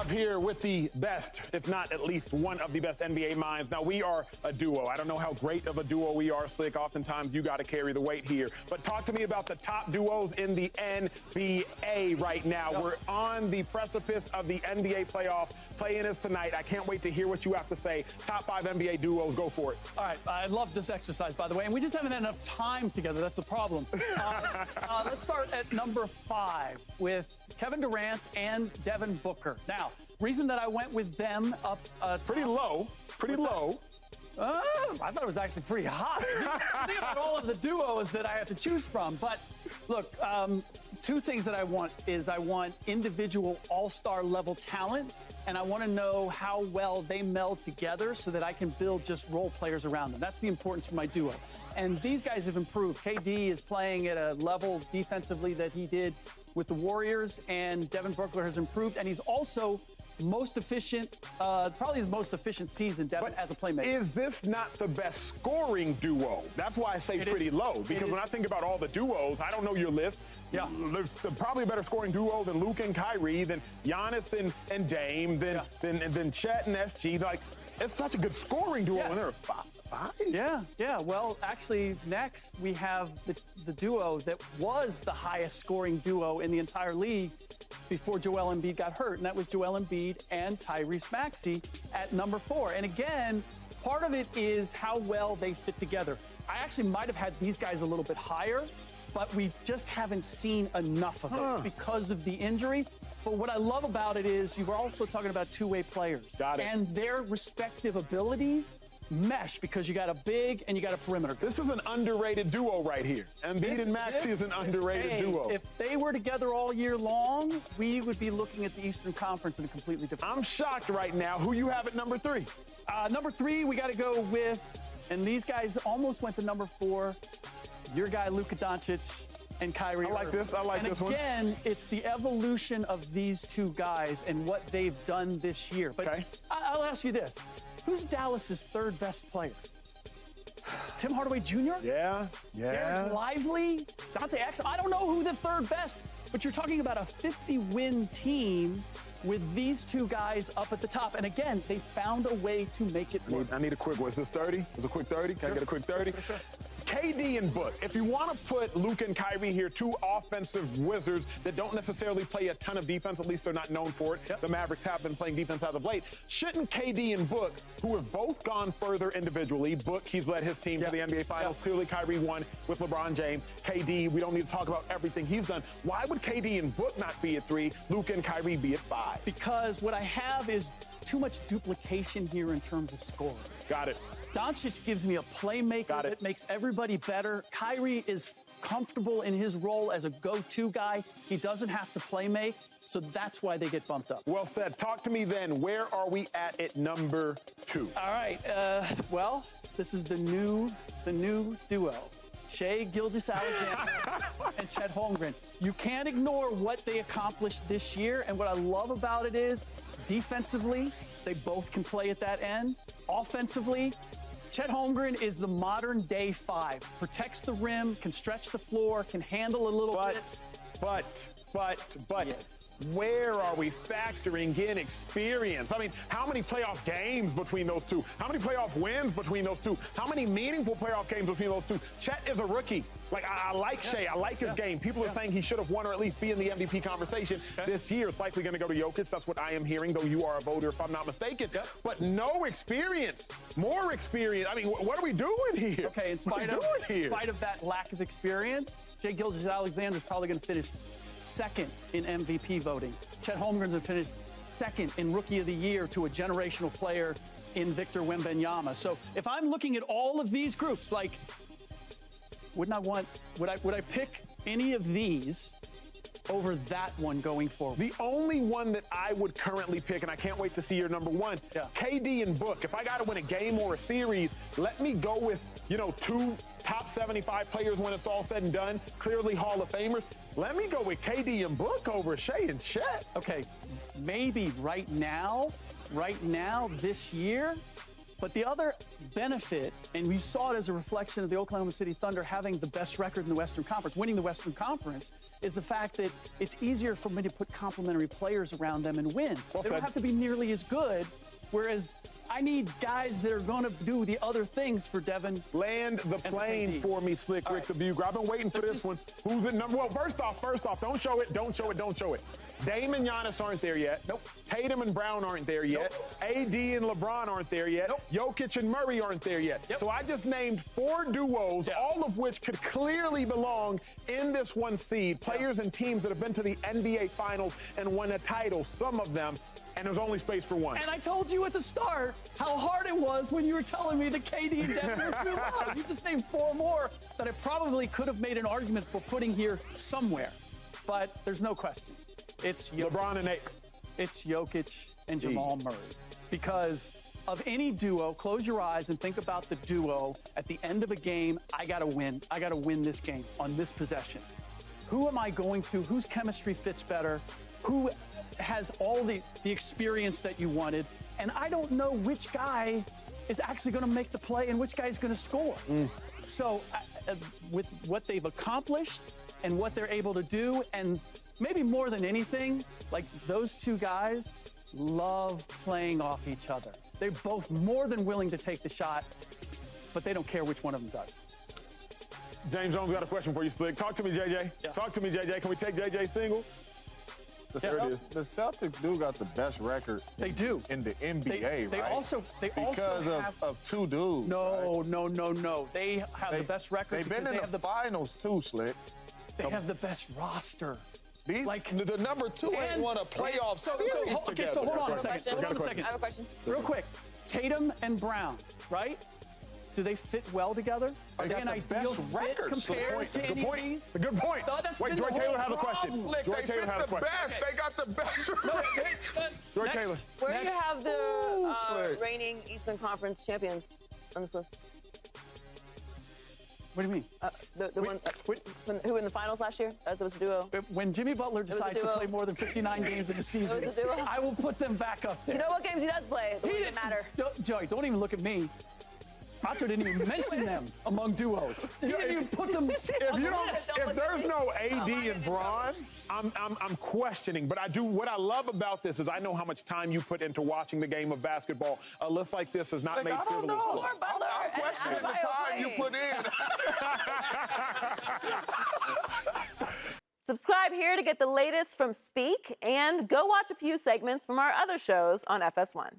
Up here with the best, if not at least one of the best NBA minds. Now, we are a duo. I don't know how great of a duo we are, Slick. Oftentimes, you got to carry the weight here. But talk to me about the top duos in the NBA right now. Yep. We're on the precipice of the NBA playoffs. Play-in is tonight. I can't wait to hear what you have to say. Top 5 NBA duos. Go for it. All right. I love this exercise, by the way. And we just haven't had enough time together. That's the problem. Let's start at number 5 with Kevin Durant and Devin Booker. Now, reason that I went with them up pretty low. I thought it was actually pretty high. Think about all of the duos that I have to choose from. But look, 2 things that I want is I want individual all-star level talent, and I want to know how well they meld together so that I can build just role players around them. That's the importance for my duo. And these guys have improved. KD is playing at a level defensively that he did with the Warriors, and Devin Booker has improved, and he's also most efficient, probably the most efficient season, Devin, as a playmaker. Is this not the best scoring duo? That's why I say pretty low, because when I think about all the duos, I don't know your list. Yeah. There's probably a better scoring duo than Luka and Kyrie, than Giannis and Dame, than Chet and SG. Like, it's such a good scoring duo. Yes. And they're 5. Yeah. Well, actually, next we have the duo that was the highest scoring duo in the entire league before Joel Embiid got hurt, and that was Joel Embiid and Tyrese Maxey at number 4. And again, part of it is how well they fit together. I actually might have had these guys a little bit higher, but we just haven't seen enough of it because of the injury. But what I love about it is you were also talking about two-way players. Got it. And their respective abilities mesh because you got a big and you got a perimeter. This is an underrated duo right here. Embiid and Maxey is an underrated duo. If they were together all year long, we would be looking at the Eastern Conference in a completely different I'm shocked right now. Who you have at number 3? Number 3, we got to go with, and these guys almost went to number 4, your guy Luka Doncic and Kyrie Irving. I like this one. And again, it's the evolution of these 2 guys and what they've done this year. But I'll ask you this. Who's Dallas's 3rd best player? Tim Hardaway Jr.? Yeah. Derek Lively? Dante Exum? I don't know who the 3rd best, but you're talking about a 50-win team with these 2 guys up at the top. And again, they found a way to make it work. I need a quick one. Is this 30? Is a quick 30? Can I get a quick 30? For sure. KD and Book. If you want to put Luka and Kyrie here, 2 offensive wizards that don't necessarily play a ton of defense, at least they're not known for it. The Mavericks have been playing defense as of late. Shouldn't KD and Book, who have both gone further individually, Book, he's led his team to the NBA Finals. Clearly, Kyrie won with LeBron James. KD, we don't need to talk about everything he's done. Why would KD and Book not be at 3, Luka and Kyrie be at 5? Because what I have is too much duplication here in terms of scoring. Got it. Doncic gives me a playmaker that makes everybody better. Kyrie is comfortable in his role as a go-to guy. He doesn't have to play make, so that's why they get bumped up. Well said. Talk to me then. Where are we at number 2? All right. Well, this is the new duo. Shai Gilgeous-Alexander and Chet Holmgren. You can't ignore what they accomplished this year, and what I love about it is defensively, they both can play at that end. Offensively, Chet Holmgren is the modern-day 5. Protects the rim, can stretch the floor, can handle a little bit. But, yes. Where are we factoring in experience? I mean, how many playoff games between those 2? How many playoff wins between those 2? How many meaningful playoff games between those 2? Chet is a rookie. Like, I like Shai. I like his game. People are saying he should have won or at least be in the MVP conversation this year. It's likely going to go to Jokic. That's what I am hearing, though you are a voter, if I'm not mistaken. But no experience. More experience. I mean, what are we doing here? Okay, in spite of that lack of experience, Shai Gilgeous-Alexander is probably going to finish 2nd in MVP voting. Chet Holmgren's have finished 2nd in Rookie of the Year to a generational player in Victor Wembanyama. So if I'm looking at all of these groups, like, would I pick any of these over that one going forward? The only one that I would currently pick, and I can't wait to see your number 1, KD and Book. If I got to win a game or a series, let me go with, 2 top 75 players when it's all said and done, clearly Hall of Famers. Let me go with KD and Book over Shai and Chet. Okay, maybe right now, this year, But the other benefit, and we saw it as a reflection of the Oklahoma City Thunder having the best record in the Western Conference, winning the Western Conference, is the fact that it's easier for me to put complementary players around them and win. Well they don't said. have to be nearly as good, whereas I need guys that are going to do the other things for Devin. Land the plane for me, Slick Rick the Bugle. I've been waiting for this one. Who's at number? Well, first off, don't show it. Dame and Giannis aren't there yet. Nope. Tatum and Brown aren't there yet. Nope. AD and LeBron aren't there yet. Nope. Jokic and Murray aren't there yet. Yep. So I just named 4 duos, all of which could clearly belong in this 1 seed. Players and teams that have been to the NBA Finals and won a title, some of them. And there's only space for 1. And I told you at the start how hard it was when you were telling me that KD and Devin were too low. You just named 4 more that I probably could have made an argument for putting here somewhere. But there's no question. It's Jokic. LeBron and Nate. It's Jokic and Jamal Murray. Because of any duo, close your eyes and think about the duo. At the end of a game, I got to win. I got to win this game on this possession. Who am I going to? Whose chemistry fits better? Who has all the experience that you wanted? And I don't know which guy is actually going to make the play and which guy is going to score. So with what they've accomplished and what they're able to do, and maybe more than anything, like those 2 guys love playing off each other. They're both more than willing to take the shot, but they don't care which one of them does. James Jones got a question for you, Slick. Talk to me, JJ. Yeah. Talk to me, JJ. Can we take JJ single? There it is. The Celtics do got the best record. They do. In the NBA, They right? also because have, of 2 dudes. No, right? no. They have the best record. They've been in the finals too, Slick. They have the best roster. These, like the number 2 ain't won a playoff series together. So hold on a second. I have a question. Real quick. Tatum and Brown, right? Do they fit well together? Are they an ideal fit compared to any of these? Good point. Wait, Joy Taylor has a question. Slick, Joy they Taylor fit has a the question. best. They got the best record. Joy Taylor. Where do you have the Slick. reigning Eastern Conference champions on this list? What do you mean? The one who in the finals last year? As it was a duo. When Jimmy Butler decides to play more than 59 games in a season, It was a duo. I will put them back up there. You know what games he does play? It doesn't matter. Joey, don't even look at me. Acho didn't even mention them among duos. He didn't even put them. If there's no AD and Braun, I'm questioning. But I do. What I love about this is I know how much time you put into watching the game of basketball. A list like this is not Slick, made I don't frivolous. know. I'm questioning the time you put in. Subscribe here to get the latest from Speak, and go watch a few segments from our other shows on FS1.